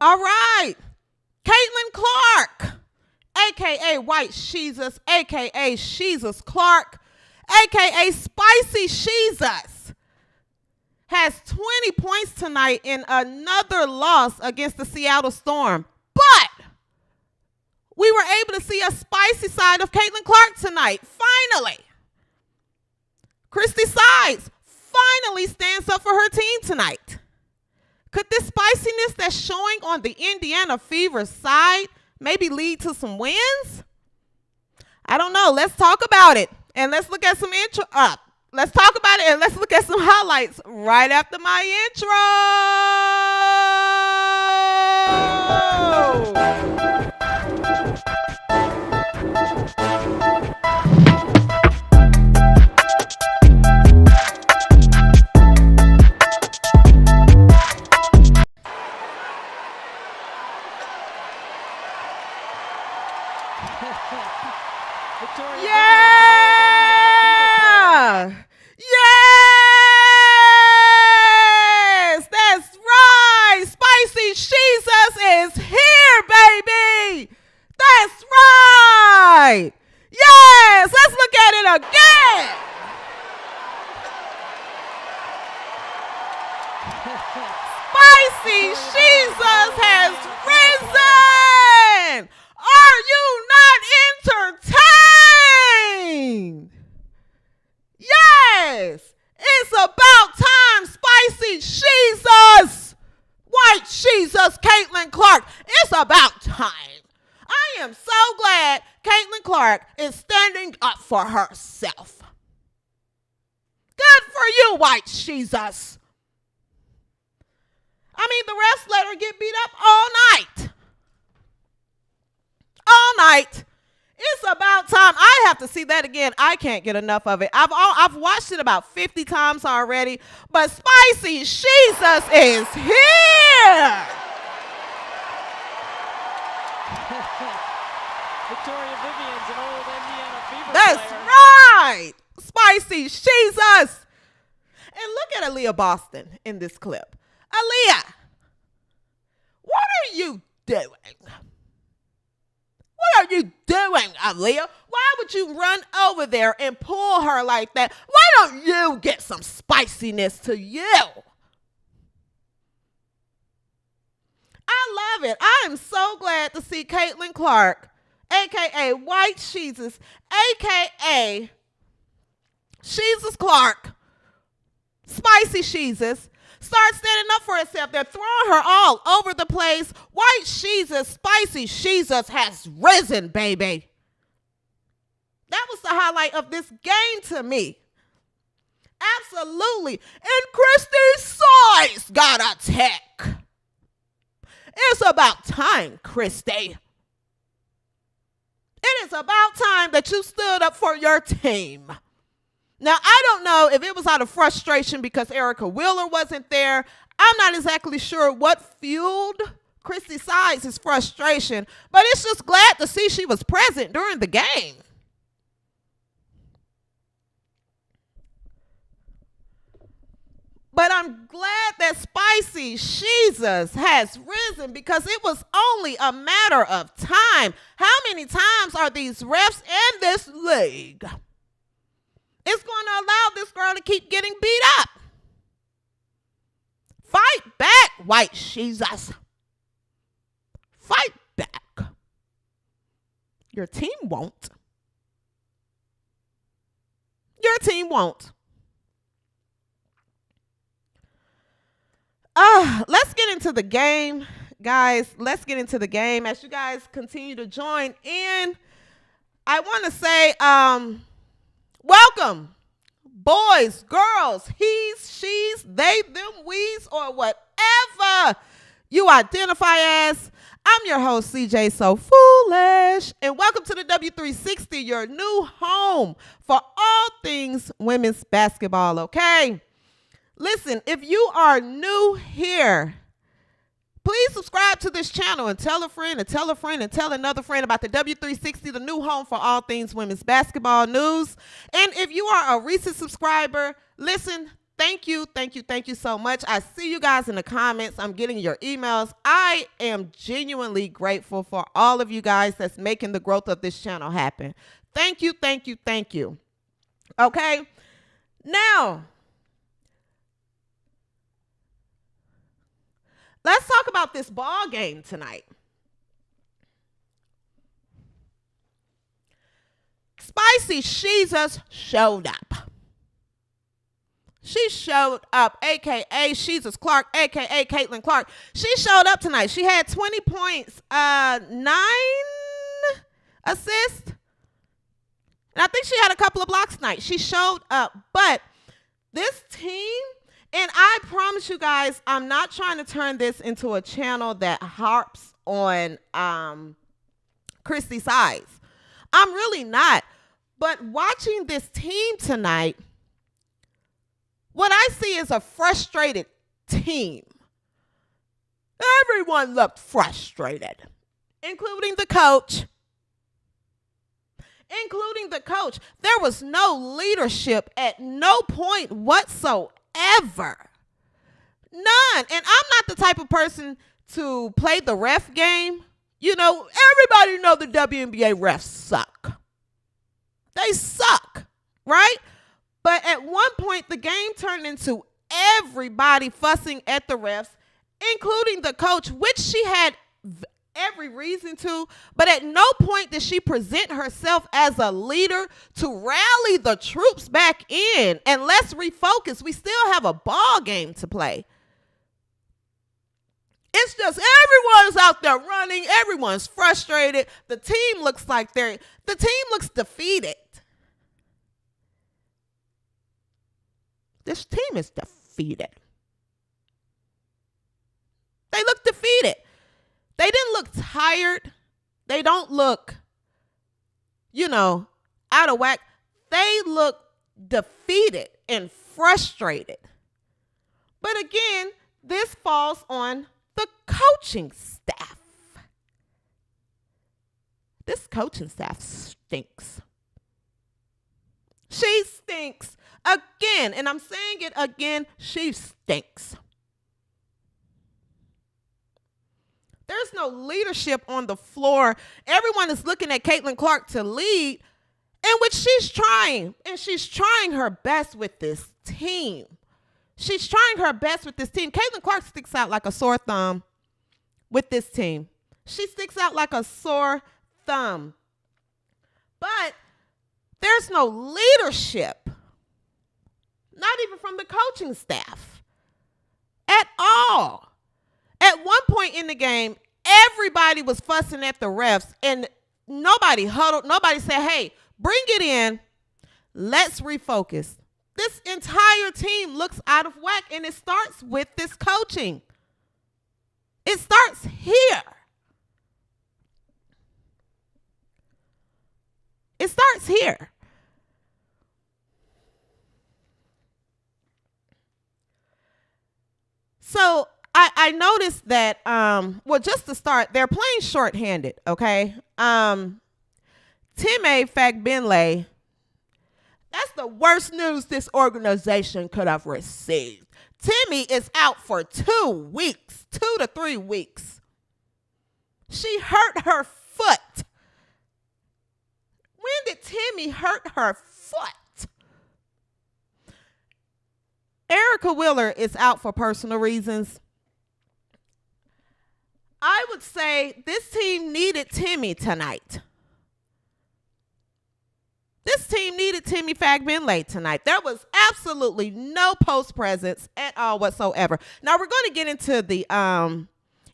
All right. Caitlin Clark, a.k.a. White Jesus, a.k.a. Jesus Clark, a.k.a. Spicy Jesus, has 20 points tonight in another loss against the Seattle Storm. But we were able to see a spicy side of Caitlin Clark tonight, finally. Christie Sides finally stands up for her team tonight. Could this spiciness that's showing on the Indiana Fever side maybe lead to some wins? I don't know. Let's talk about it. And let's look at some Let's talk about it and let's look at some highlights right after my intro. Yeah! Yes! That's right! Spicy Jesus is here, baby! That's right! Yes! Let's look at it again! Spicy Jesus has risen! Are you not entertained? Yes, it's about time, Spicy Jesus. White Jesus, Caitlin Clark. It's about time. I am so glad Caitlin Clark is standing up for herself. Good for you, White Jesus. I mean, the refs let her get beat up all night. All night. It's about time. I have to see that again. I can't get enough of it. I've watched it about 50 times already. But Spicy Jesus is here. Victoria Vivian's an old Indiana Fever That's player. right. Spicy Jesus. And look at Aaliyah Boston in this clip. Aaliyah, what are you doing? What are you doing, Aaliyah? Why would you run over there and pull her like that? Why don't you get some spiciness to you? I love it. I am so glad to see Caitlin Clark, a.k.a. White Jesus, a.k.a. Jesus Clark, Spicy Jesus, start standing up for herself. They're throwing her all over the place. White Jesus, Spicy Jesus has risen, baby. That was the highlight of this game to me. Absolutely. And Christie Sides got a tech. It's about time, Christie. It is about time that you stood up for your team. Now, I don't know if it was out of frustration because Erica Wheeler wasn't there. I'm not exactly sure what fueled Christie Sides' frustration, but it's just glad to see she was present during the game. But I'm glad that Spicy Jesus has risen because it was only a matter of time. How many times are these refs in this league? It's going to allow this girl to keep getting beat up. Fight back, White Jesus. Fight back. Your team won't. Your team won't. Let's get into the game, guys. Let's get into the game. As you guys continue to join in, I want to say, welcome, boys, girls, he's, she's, they, them, we's, or whatever you identify as. I'm your host, CJ So Foolish, and welcome to the W360, your new home for all things women's basketball, okay? Listen, if you are new here, please subscribe to this channel and tell a friend and tell a friend and tell another friend about the W360, the new home for all things women's basketball news. And if you are a recent subscriber, listen, Thank you so much. I see you guys in the comments. I'm getting your emails. I am genuinely grateful for all of you guys that's making the growth of this channel happen. Thank you. Okay, now let's talk about this ball game tonight. Spicy Jesus showed up. She showed up, a.k.a. Jesus Clark, a.k.a. Caitlin Clark. She showed up tonight. She had 20 points, 9 assists. And I think she had a couple of blocks tonight. She showed up. But this team, and I promise you guys, I'm not trying to turn this into a channel that harps on Christie Sides. I'm really not. But watching this team tonight, what I see is a frustrated team. Everyone looked frustrated, including the coach. There was no leadership at no point whatsoever. None. And I'm not the type of person to play the ref game. You know, everybody know the WNBA refs suck. They suck, right? But at one point, the game turned into everybody fussing at the refs, including the coach, which she had every reason to. But at no point did she present herself as a leader to rally the troops back in. And let's refocus. We still have a ball game to play. It's just everyone's out there running. Everyone's frustrated. The team looks defeated. This team is defeated. They look defeated. They didn't look tired. They don't look, out of whack. They look defeated and frustrated. But again, this falls on the coaching staff. This coaching staff stinks. She stinks. Again, and I'm saying it again, she stinks. There's no leadership on the floor. Everyone is looking at Caitlin Clark to lead, in which she's trying. And she's trying her best with this team. Caitlin Clark sticks out like a sore thumb with this team. She sticks out like a sore thumb. But there's no leadership. Not even from the coaching staff at all. At one point in the game, everybody was fussing at the refs and nobody huddled. Nobody said, hey, bring it in. Let's refocus. This entire team looks out of whack, and it starts with this coaching. It starts here. So I noticed that, just to start, they're playing shorthanded, okay? Time Fagbenle, that's the worst news this organization could have received. Timmy is out for 2 weeks, 2 to 3 weeks. She hurt her foot. When did Timmy hurt her foot? Erica Wheeler is out for personal reasons. I would say this team needed Timmy tonight. This team needed Timmy Fagbenle tonight. There was absolutely no post presence at all whatsoever. Now, we're going to get into the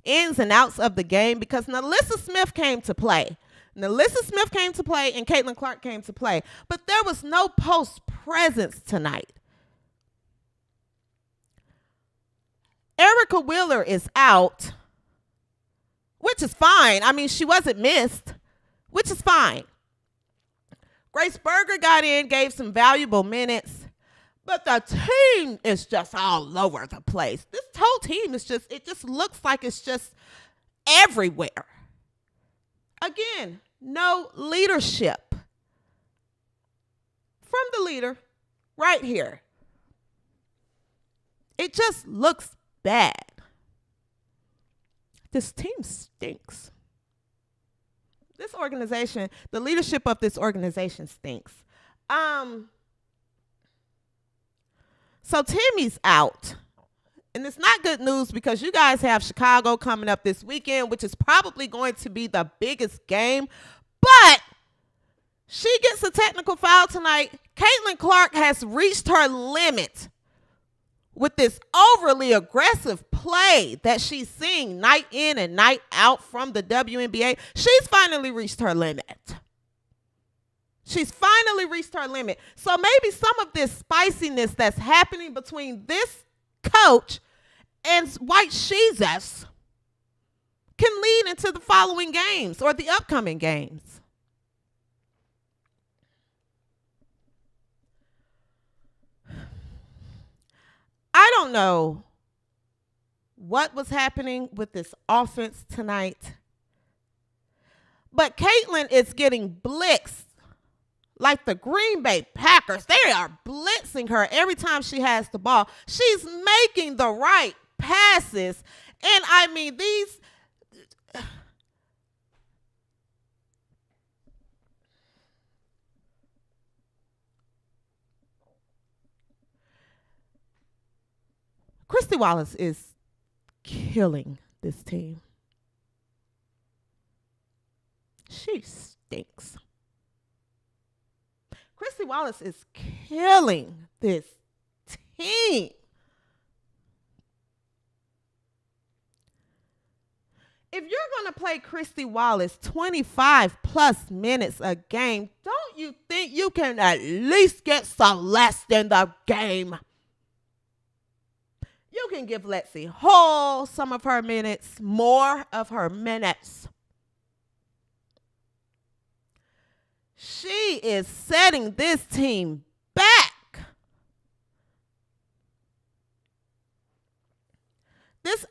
ins and outs of the game because Nalissa Smith came to play. And Caitlin Clark came to play. But there was no post presence tonight. Erica Wheeler is out, which is fine. I mean, she wasn't missed, which is fine. Grace Berger got in, gave some valuable minutes, but the team is just all over the place. This whole team is it just looks like it's just everywhere. Again, no leadership from the leader right here. It just looks bad. This team stinks. This organization, the leadership of this organization stinks. So Timmy's out. And it's not good news because you guys have Chicago coming up this weekend, which is probably going to be the biggest game. But she gets a technical foul tonight. Caitlin Clark has reached her limit with this overly aggressive play that she's seeing night in and night out from the WNBA. She's finally reached her limit. She's finally reached her limit. So maybe some of this spiciness that's happening between this coach and White Jesus can lead into the following games or the upcoming games. I don't know what was happening with this offense tonight, but Caitlin is getting blitzed like the Green Bay Packers. They are blitzing her every time she has the ball. She's making the right passes. And I mean, these... Christie Wallace is killing this team. She stinks. Christie Wallace is killing this team. If you're going to play Christie Wallace 25 plus minutes a game, don't you think you can at least get some less than the game? You can give Lexi Hall some of her minutes, more of her minutes. She is setting this team back. It's...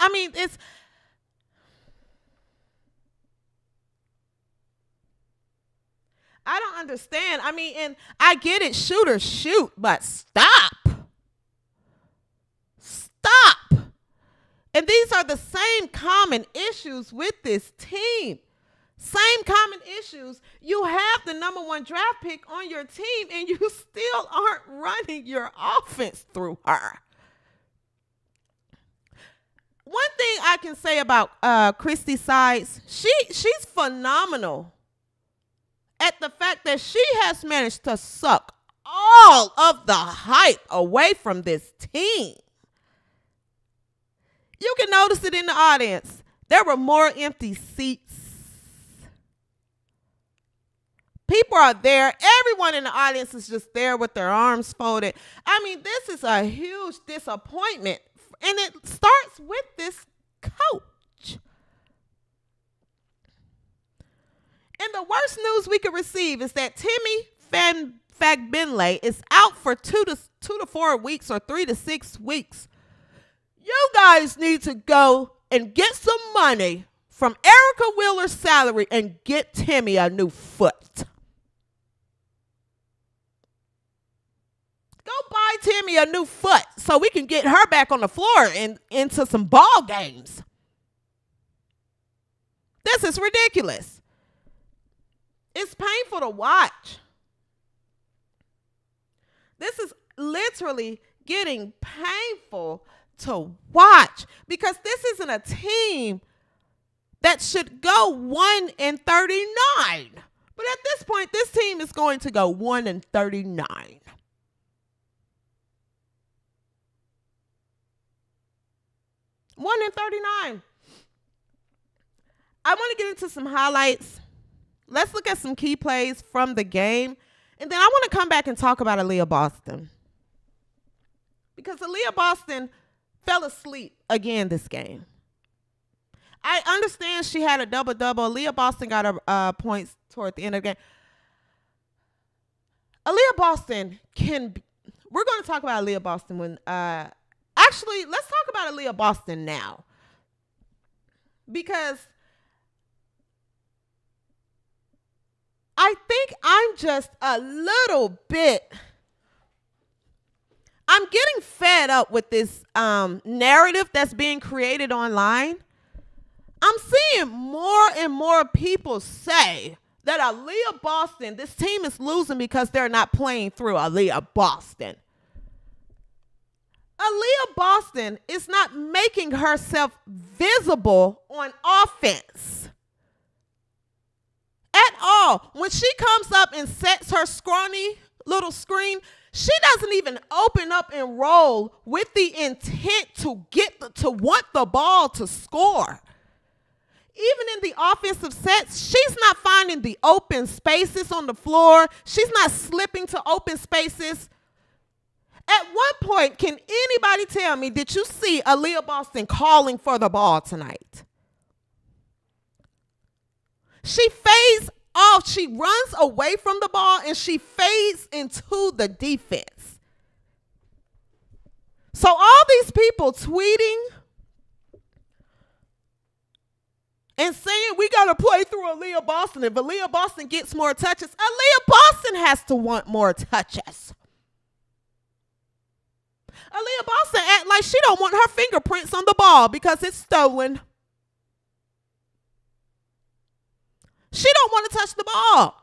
I don't understand. And I get it, shooters shoot, but stop. Stop. And these are the same common issues with this team. Same common issues. You have the number 1 draft pick on your team and you still aren't running your offense through her. One thing I can say about Christie Sides, she's phenomenal at the fact that she has managed to suck all of the hype away from this team. You can notice it in the audience. There were more empty seats. People are there. Everyone in the audience is just there with their arms folded. This is a huge disappointment. And it starts with this coach. And the worst news we could receive is that Timmy Fagbenle is out for 2 to 4 weeks or 3 to 6 weeks. You guys need to go and get some money from Erica Wheeler's salary and get Timmy a new foot. Go buy Timmy a new foot so we can get her back on the floor and into some ball games. This is ridiculous. It's painful to watch. This is literally getting painful to watch because this isn't a team that should go 1-39. But at this point, this team is going to go 1-39. One in 39. I want to get into some highlights. Let's look at some key plays from the game. And then I want to come back and talk about Aaliyah Boston. Because Aaliyah Boston fell asleep again this game. I understand she had a double-double. Aaliyah Boston got her points toward the end of the game. Aaliyah Boston we're going to talk about Aaliyah Boston when... Actually, let's talk about Aaliyah Boston now. Because I think I'm just a little bit I'm getting fed up with this narrative that's being created online. I'm seeing more and more people say that Aaliyah Boston, this team is losing because they're not playing through Aaliyah Boston. Aaliyah Boston is not making herself visible on offense at all. When she comes up and sets her scrawny little screen, she doesn't even open up and roll with the intent to want the ball to score. Even in the offensive sets, she's not finding the open spaces on the floor. She's not slipping to open spaces. At one point, can anybody tell me, did you see Aaliyah Boston calling for the ball tonight? She fades off. She runs away from the ball and she fades into the defense. So all these people tweeting and saying we got to play through Aaliyah Boston. If Aaliyah Boston gets more touches, Aaliyah Boston has to want more touches. Aaliyah Boston act like she don't want her fingerprints on the ball because it's stolen. She don't want to touch the ball.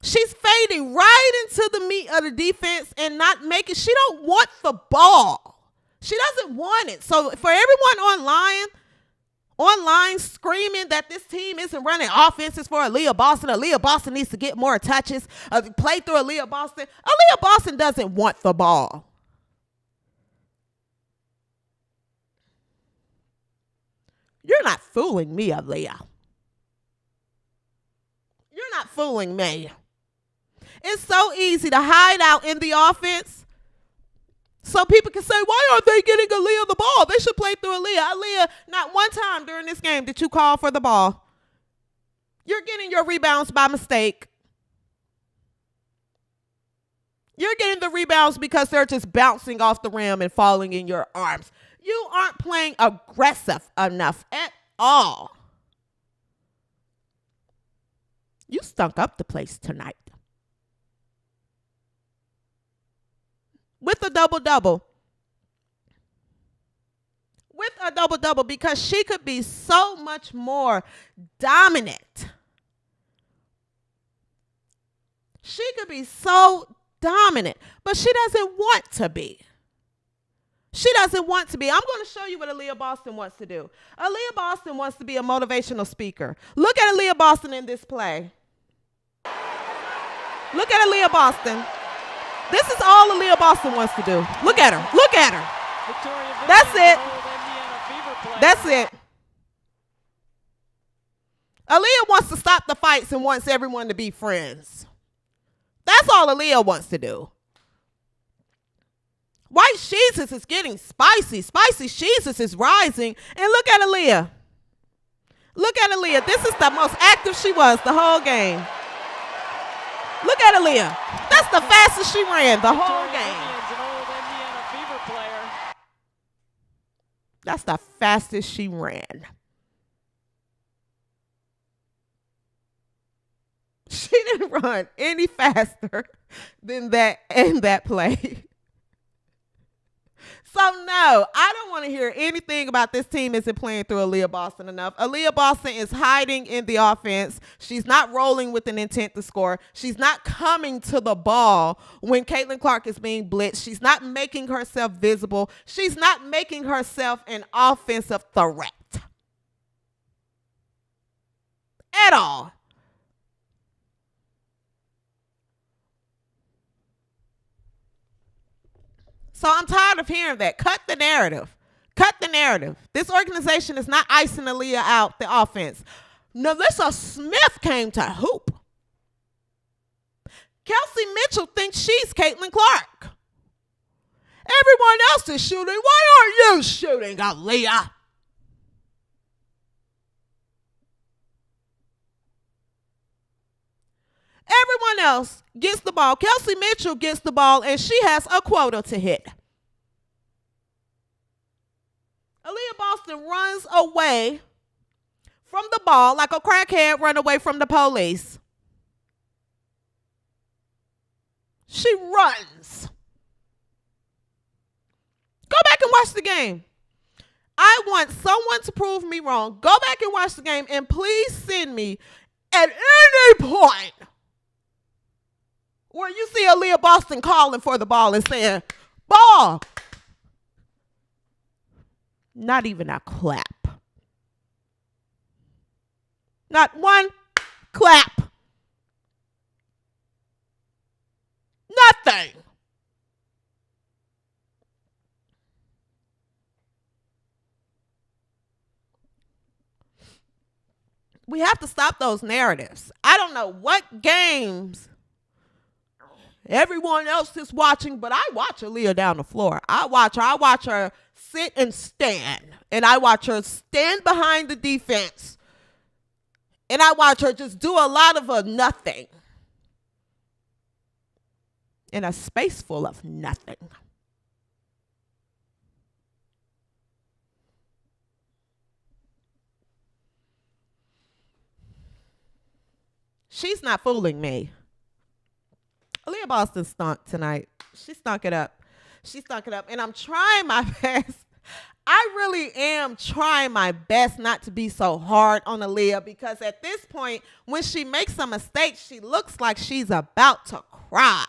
She's fading right into the meat of the defense and not making. She don't want the ball. She doesn't want it. So for everyone online screaming that this team isn't running offenses for Aaliyah Boston needs to get more touches, play through Aaliyah Boston. Aaliyah Boston doesn't want the ball. You're not fooling me, Aaliyah. You're not fooling me. It's so easy to hide out in the offense so people can say, why aren't they getting Aaliyah the ball? They should play through Aaliyah. Aaliyah, not one time during this game did you call for the ball. You're getting your rebounds by mistake. You're getting the rebounds because they're just bouncing off the rim and falling in your arms. You aren't playing aggressive enough at all. You stunk up the place tonight. With a double-double. With a double-double because she could be so much more dominant. She could be so dominant, but she doesn't want to be. She doesn't want to be. I'm going to show you what Aaliyah Boston wants to do. Aaliyah Boston wants to be a motivational speaker. Look at Aaliyah Boston in this play. Look at Aaliyah Boston. This is all Aaliyah Boston wants to do. Look at her. Look at her. That's it. That's it. Aaliyah wants to stop the fights and wants everyone to be friends. That's all Aaliyah wants to do. White Jesus is getting spicy. Spicy Jesus is rising. And look at Aaliyah. Look at Aaliyah. This is the most active she was the whole game. Look at Aaliyah. That's the fastest she ran the whole game. That's the fastest she ran. She didn't run any faster than that in that play. So, no, I don't want to hear anything about this team isn't playing through Aaliyah Boston enough. Aaliyah Boston is hiding in the offense. She's not rolling with an intent to score. She's not coming to the ball when Caitlin Clark is being blitzed. She's not making herself visible. She's not making herself an offensive threat at all. So I'm tired of hearing that. Cut the narrative. Cut the narrative. This organization is not icing Aaliyah out the offense. Nalissa Smith came to hoop. Kelsey Mitchell thinks she's Caitlin Clark. Everyone else is shooting. Why aren't you shooting, Aaliyah? Everyone else gets the ball. Kelsey Mitchell gets the ball, and she has a quota to hit. Aaliyah Boston runs away from the ball like a crackhead run away from the police. She runs. Go back and watch the game. I want someone to prove me wrong. Go back and watch the game, and please send me at any point where you see Aaliyah Boston calling for the ball and saying, ball. Not even a clap. Not one clap. Nothing. We have to stop those narratives. I don't know what games everyone else is watching, but I watch Aaliyah down the floor. I watch her sit and stand. And I watch her stand behind the defense. And I watch her just do a lot of a nothing. In a space full of nothing. She's not fooling me. Aaliyah Boston stunk tonight. She stunk it up. And I'm trying my best. I really am trying my best not to be so hard on Aaliyah, because at this point, when she makes a mistake, she looks like she's about to cry.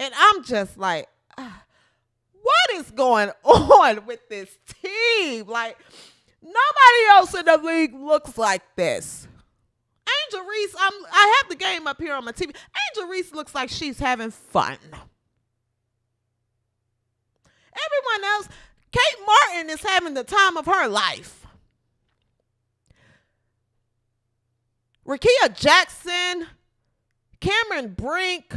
And I'm just like, what is going on with this team? Like, nobody else in the league looks like this. Angel Reese, I have the game up here on my TV. Angel Reese looks like she's having fun. Everyone else, Kate Martin is having the time of her life. Rakia Jackson, Cameron Brink,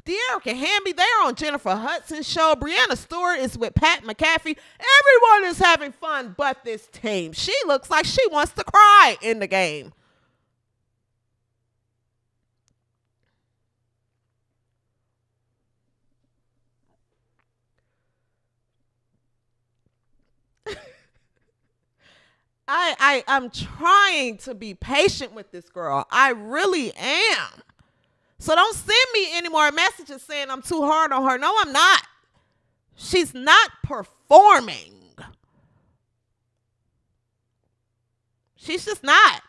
De'Erica Hamby, they're on Jennifer Hudson's show. Brianna Stewart is with Pat McAfee. Everyone is having fun but this team. She looks like she wants to cry in the game. I'm trying to be patient with this girl. I really am. So don't send me any more messages saying I'm too hard on her. No, I'm not. She's not performing. She's just not.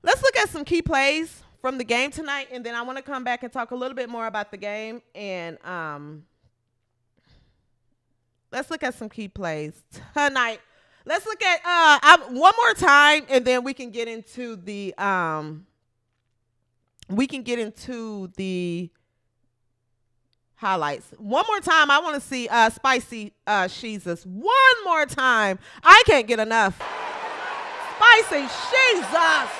Let's look at some key plays from the game tonight, and then I want to come back and talk a little bit more about the game. And let's look at some key plays tonight. Let's look at one more time, and then we can get into the highlights. One more time, I want to see Spicy Jesus. One more time. I can't get enough. Spicy Jesus.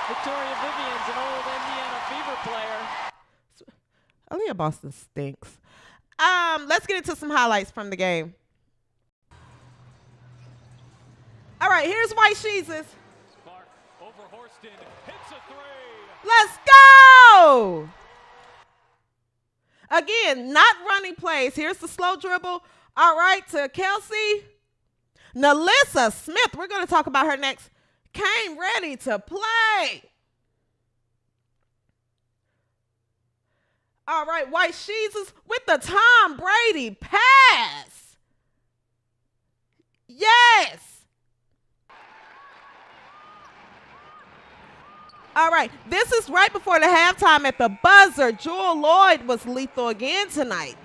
Victoria Vivian's an old Indiana Fever player. Aaliyah Boston stinks. Let's get into some highlights from the game. All right, here's White Jesus. Spark over Horston, hits a three. Let's go. Again, not running plays. Here's the slow dribble. All right, to Kelsey. Nalissa Smith, we're going to talk about her next, came ready to play. All right, White Jesus with the Tom Brady pass. Yes. All right, this is right before the halftime at the buzzer. Jewel Lloyd was lethal again tonight.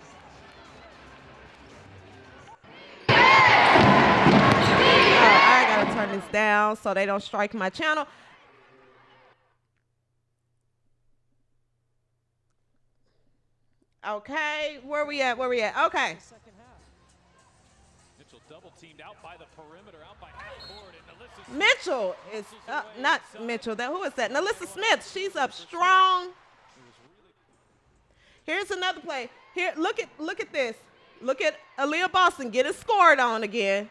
I got to turn this down so they don't strike my channel. Okay, where we at? Okay. Second half. Mitchell double teamed out by the perimeter, out by half court, and Mitchell is not Mitchell. Who is that? Nalissa Smith. She's up strong. Here's another play. Here, look at this. Look at Aaliyah Boston getting scored on again.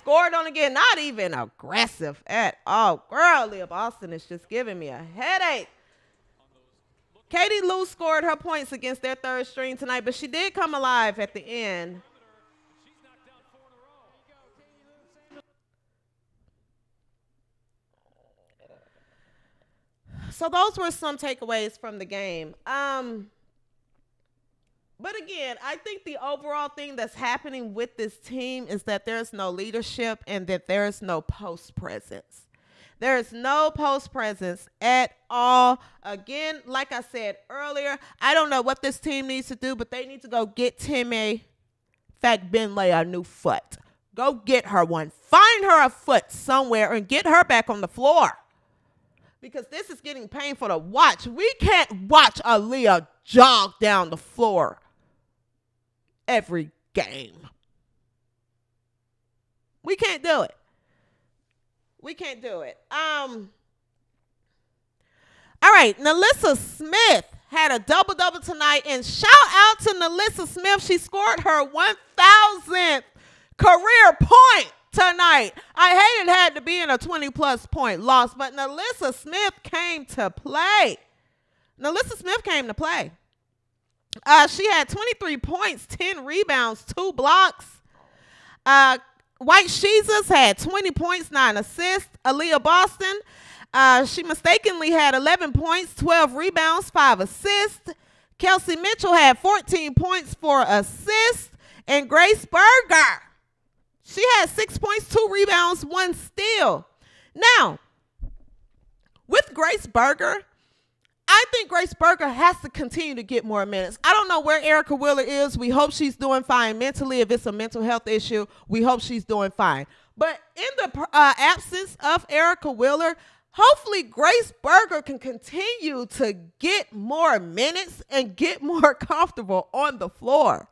Not even aggressive at all. Girl, Aaliyah Boston is just giving me a headache. Katie Lou scored her points against their third string tonight, but she did come alive at the end. So those were some takeaways from the game. But again, I think the overall thing that's happening with this team is that there's no leadership and that there's no post presence. There is no post presence at all. Again, like I said earlier, I don't know what this team needs to do, but they need to go get Timmy Benley a new foot. Go get her one. Find her a foot somewhere and get her back on the floor. Because this is getting painful to watch. We can't watch Aaliyah jog down the floor every game. We can't do it. We can't do it. All right, Nalissa Smith had a double-double tonight, and shout out to Nalissa Smith. She scored her 1,000th career point tonight. I hated it had to be in a 20-plus point loss, but Nalissa Smith came to play. She had 23 points, 10 rebounds, 2 blocks. White Jesus had 20 points, 9 assists. Aaliyah Boston, she mistakenly had 11 points, 12 rebounds, 5 assists. Kelsey Mitchell had 14 points, 4 assists. And Grace Berger, she had 6 points, 2 rebounds, 1 steal. Now, with Grace Berger, I think Grace Berger has to continue to get more minutes. I don't know where Erica Wheeler is. We hope she's doing fine mentally. If it's a mental health issue, we hope she's doing fine. But in the absence of Erica Wheeler, hopefully Grace Berger can continue to get more minutes and get more comfortable on the floor.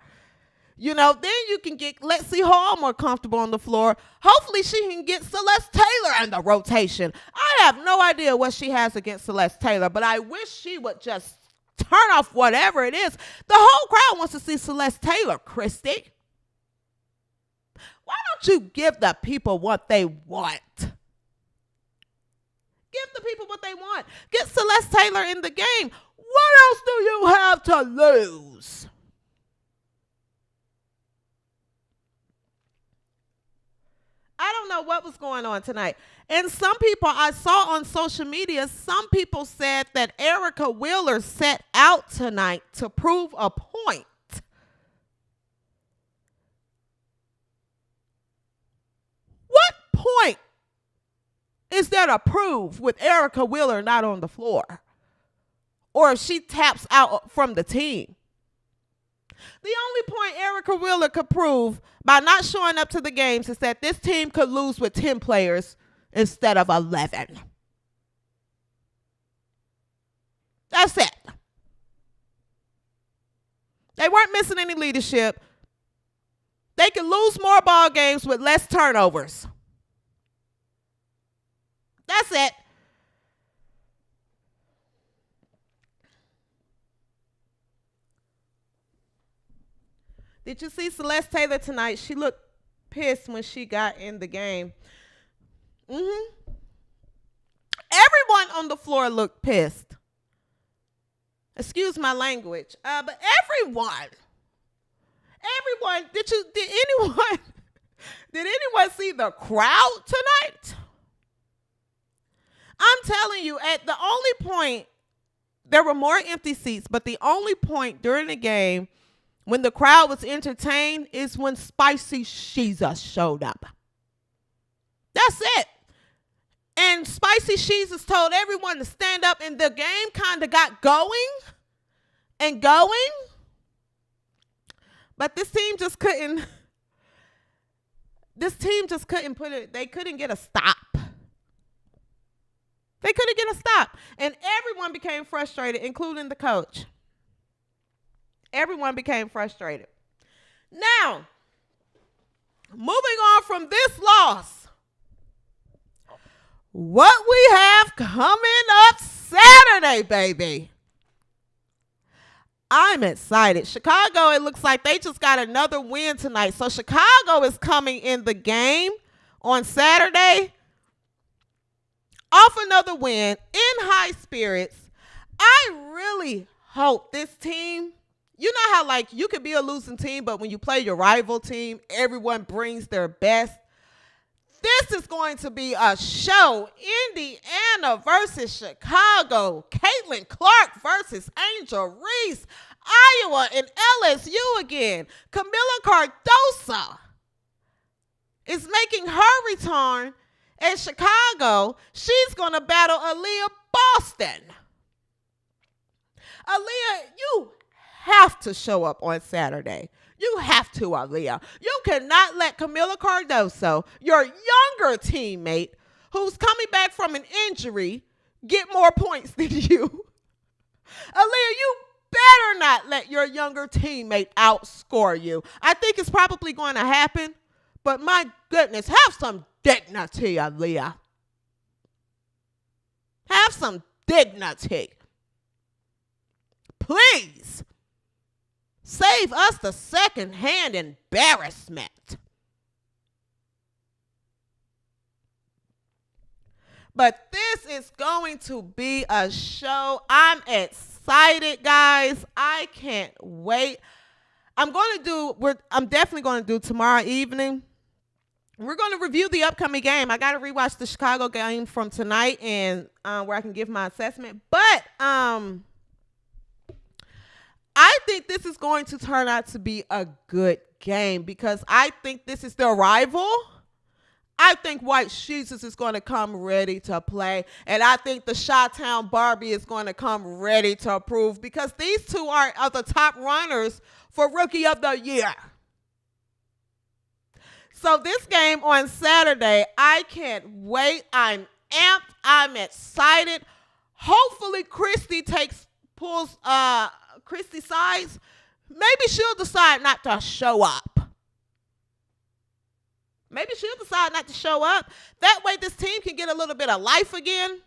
You know, then you can get Lexi Hall more comfortable on the floor. Hopefully she can get Celeste Taylor in the rotation. I have no idea what she has against Celeste Taylor, but I wish she would just turn off whatever it is. The whole crowd wants to see Celeste Taylor, Christie. Why don't you give the people what they want? Give the people what they want. Get Celeste Taylor in the game. What else do you have to lose? I don't know what was going on tonight. And some people I saw on social media, some people said that Erica Wheeler set out tonight to prove a point. What point is there to prove with Erica Wheeler not on the floor? Or if she taps out from the team? The only point Erica Wheeler could prove by not showing up to the games is that this team could lose with 10 players instead of 11. That's it. They weren't missing any leadership. They could lose more ball games with less turnovers. That's it. Did you see Celeste Taylor tonight? She looked pissed when she got in the game. Everyone on the floor looked pissed. Excuse my language. But everyone, did anyone see the crowd tonight? I'm telling you, at the only point, there were more empty seats, but the only point during the game when the crowd was entertained is when Spicy Jesus showed up. That's it. And Spicy Jesus told everyone to stand up, and the game kind of got going. But this team just couldn't put it, they couldn't get a stop. And everyone became frustrated, including the coach. Everyone became frustrated. Now, moving on from this loss, what we have coming up Saturday, baby. I'm excited. Chicago, it looks like they just got another win tonight. So Chicago is coming in the game on Saturday off another win in high spirits. I really hope this team, you know how like you could be a losing team, but when you play your rival team, everyone brings their best. This is going to be a show. Indiana Atlanta versus Chicago. Caitlin Clark versus Angel Reese. Iowa and LSU again. Camila Cardoso is making her return in Chicago. She's going to battle Aaliyah Boston. Aaliyah, you have to show up on Saturday. You have to, Aaliyah. You cannot let Camila Cardoso, your younger teammate, who's coming back from an injury, get more points than you. Aaliyah, you better not let your younger teammate outscore you. I think it's probably going to happen, but my goodness, have some dignity, Aaliyah. Have some dignity. Please. Save us the secondhand embarrassment. But this is going to be a show. I'm excited, guys. I can't wait. I'm definitely going to do tomorrow evening. We're going to review the upcoming game. I got to rewatch the Chicago game from tonight and where I can give my assessment. But I think this is going to turn out to be a good game because I think this is their rival. I think White Jesus is going to come ready to play. And I think the Chi-Town Barbie is going to come ready to approve because these two are the top runners for Rookie of the Year. So this game on Saturday, I can't wait. I'm amped. I'm excited. Hopefully Christie pulls Christie Sides. Maybe she'll decide not to show up. Maybe she'll decide not to show up. That way this team can get a little bit of life again.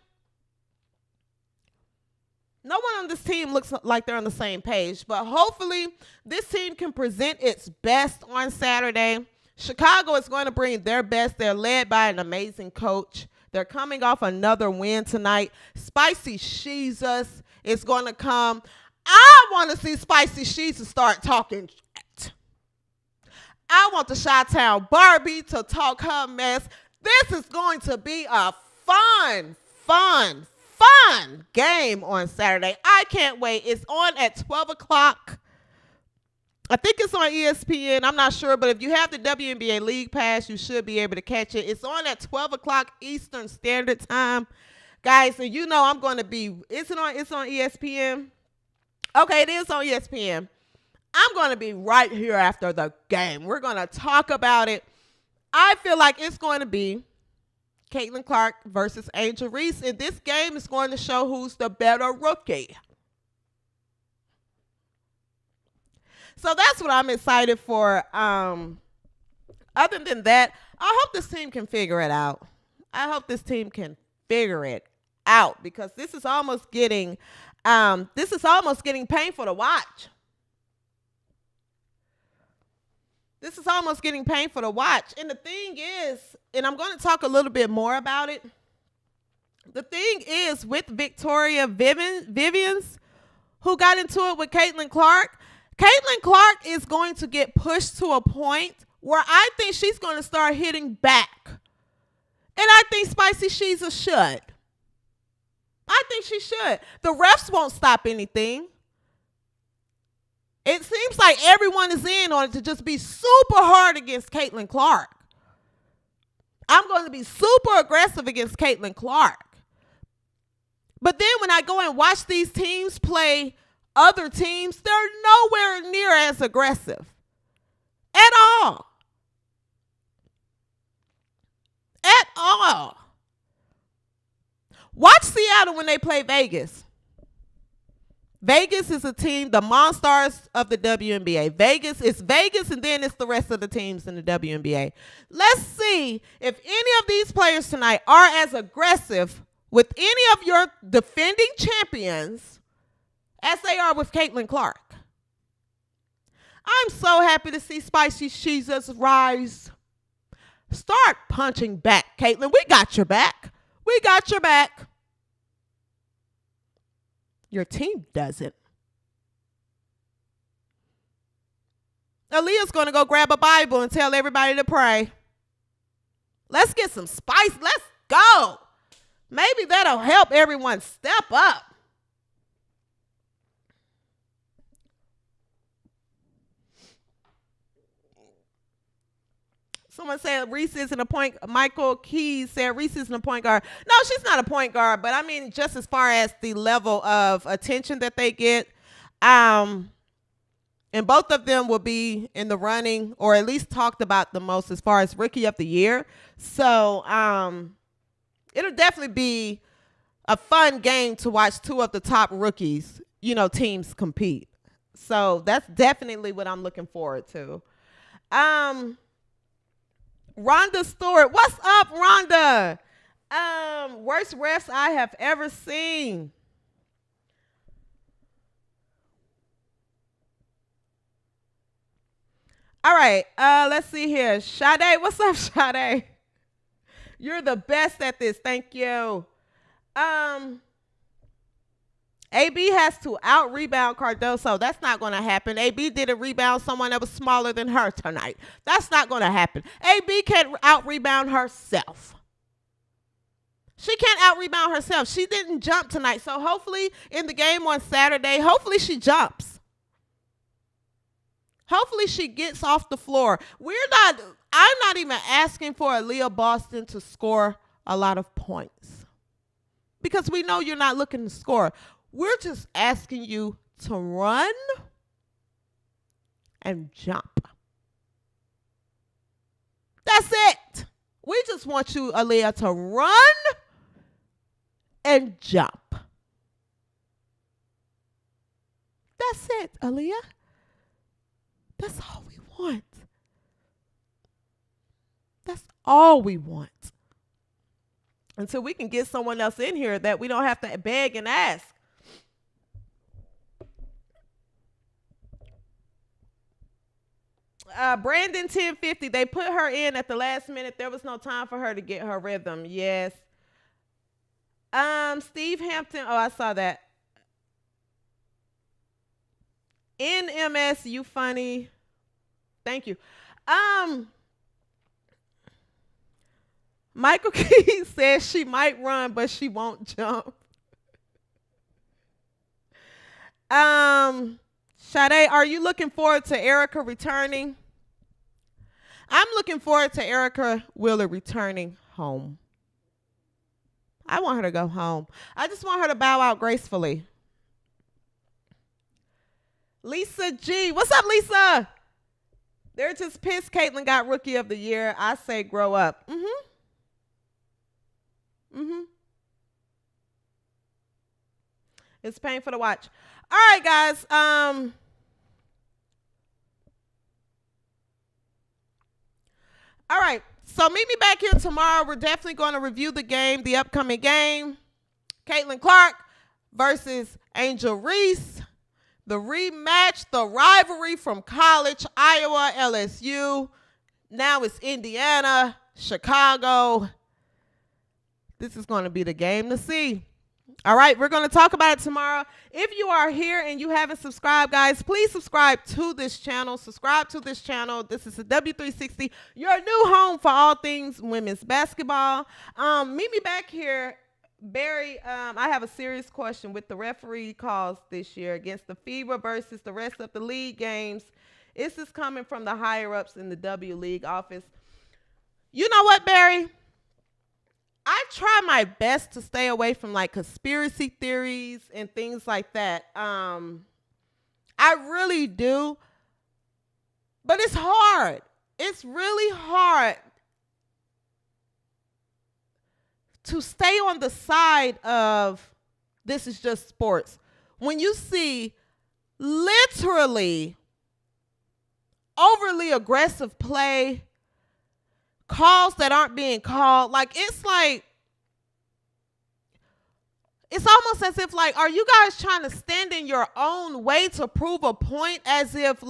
No one on this team looks like they're on the same page, but hopefully this team can present its best on Saturday. Chicago is going to bring their best. They're led by an amazing coach. They're coming off another win tonight. Spicy Jesus is going to come. I want to see Spicy Jesus start talking shit. I want the Chi-Town Barbie to talk her mess. This is going to be a fun game on Saturday. I can't wait. It's on at 12 o'clock. I think it's on ESPN. I'm not sure, but if you have the WNBA League Pass, you should be able to catch it. It's on at 12 o'clock Eastern Standard Time. Guys, so you know I'm going to be, it's on ESPN. Okay, it is on ESPN. I'm going to be right here after the game. We're going to talk about it. I feel like it's going to be Caitlin Clark versus Angel Reese, and this game is going to show who's the better rookie. So that's what I'm excited for. Other than that, I hope this team can figure it out. I hope this team can figure it out because this is almost getting painful to watch. This is almost getting painful to watch. And the thing is, and I'm going to talk a little bit more about it. The thing is with Victoria Vivians, who got into it with Caitlin Clark is going to get pushed to a point where I think she's going to start hitting back. And I think Spicy Jesus should. I think she should. The refs won't stop anything. It seems like everyone is in on it to just be super hard against Caitlin Clark. I'm going to be super aggressive against Caitlin Clark. But then when I go and watch these teams play other teams, they're nowhere near as aggressive at all. At all. Watch Seattle when they play Vegas. Vegas is a team, the Monstars of the WNBA. Vegas is Vegas, and then it's the rest of the teams in the WNBA. Let's see if any of these players tonight are as aggressive with any of your defending champions as they are with Caitlin Clark. I'm so happy to see Spicy Jesus rise. Start punching back, Caitlin. We got your back. We got your back. Your team doesn't. Aaliyah's going to go grab a Bible and tell everybody to pray. Let's get some spice. Let's go. Maybe that'll help everyone step up. Someone said Reese isn't a point. Michael Keys said Reese isn't a point guard. No, she's not a point guard, but I mean, just as far as the level of attention that they get, and both of them will be in the running, or at least talked about the most as far as Rookie of the Year. So it'll definitely be a fun game to watch two of the top rookies, teams compete. So that's definitely what I'm looking forward to. Rhonda Stewart. What's up, Rhonda? Worst refs I have ever seen. All right. Let's see here. Sade. What's up, Sade? You're the best at this. Thank you. AB has to out-rebound Cardoso. That's not going to happen. AB didn't rebound someone that was smaller than her tonight. That's not going to happen. AB can't out-rebound herself. She can't out-rebound herself. She didn't jump tonight. So hopefully in the game on Saturday, hopefully she jumps. Hopefully she gets off the floor. I'm not even asking for Aaliyah Boston to score a lot of points, because we know you're not looking to score. We're just asking you to run and jump. That's it. We just want you, Aaliyah, to run and jump. That's it, Aaliyah. That's all we want. That's all we want. Until we can get someone else in here that we don't have to beg and ask. Brandon 1050, they put her in at the last minute. There was no time for her to get her rhythm. Yes. Steve Hampton. Oh, I saw that. NMS, you funny. Thank you. Michael Keys says she might run, but she won't jump. Sade, are you looking forward to Erica returning? I'm looking forward to Erica Wheeler returning home. I want her to go home. I just want her to bow out gracefully. Lisa G. What's up, Lisa? They're just pissed Caitlin got Rookie of the Year. I say grow up. It's painful to watch. All right, guys. All right. So meet me back here tomorrow. We're definitely going to review the upcoming game. Caitlin Clark versus Angel Reese. The rematch, the rivalry from college, Iowa, LSU. Now it's Indiana, Chicago. This is going to be the game to see. All right, we're going to talk about it tomorrow. If you are here and you haven't subscribed, guys, please subscribe to this channel. Subscribe to this channel. This is the W360, your new home for all things women's basketball. Meet me back here. Barry, I have a serious question with the referee calls this year against the FIBA versus the rest of the league games. Is this coming from the higher-ups in the W League office? You know what, Barry? I try my best to stay away from like conspiracy theories and things like that. I really do. But it's hard. It's really hard to stay on the side of this is just sports when you see literally overly aggressive play, calls that aren't being called. It's almost as if are you guys trying to stand in your own way to prove a point, as if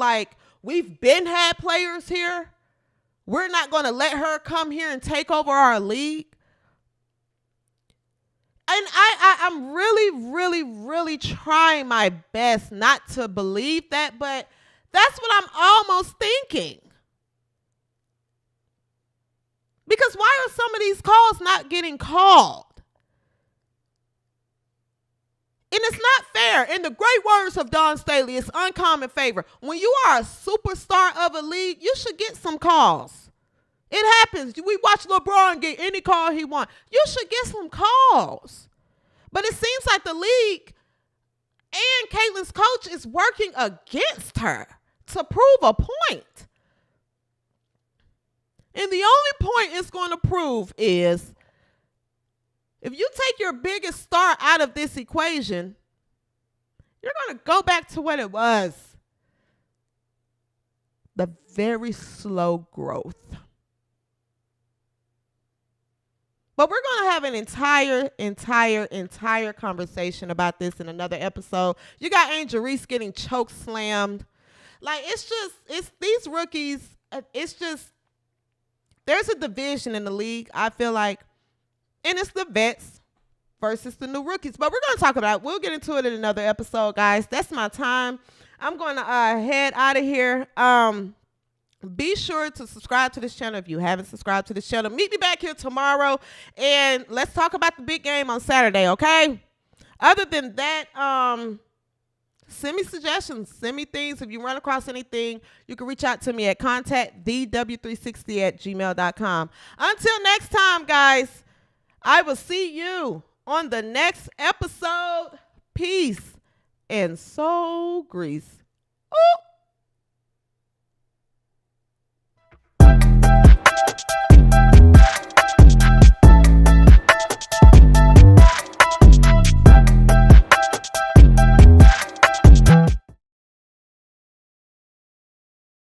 we've been had players here. We're not going to let her come here and take over our league. And I'm really, really, really trying my best not to believe that, but that's what I'm almost thinking. Because why are some of these calls not getting called? it's not fair. In the great words of Don Staley, it's uncommon favor. When you are a superstar of a league, you should get some calls. It happens. We watch LeBron get any call he wants. You should get some calls. But it seems like the league and Caitlin's coach is working against her to prove a point. And the only point it's going to prove is if you take your biggest star out of this equation, you're going to go back to what it was. The very slow growth. But we're going to have an entire conversation about this in another episode. You got Angel Reese getting choke slammed. Like, it's these rookies, there's a division in the league, I feel like, and it's the vets versus the new rookies. But we're going to talk about it. We'll get into it in another episode, guys. That's my time. I'm going to head out of here. Be sure to subscribe to this channel if you haven't subscribed to this channel. Meet me back here tomorrow, and let's talk about the big game on Saturday, okay? Other than that, send me suggestions. Send me things. If you run across anything, you can reach out to me at contactdw360@gmail.com. Until next time, guys, I will see you on the next episode. Peace and soul grease. Ooh.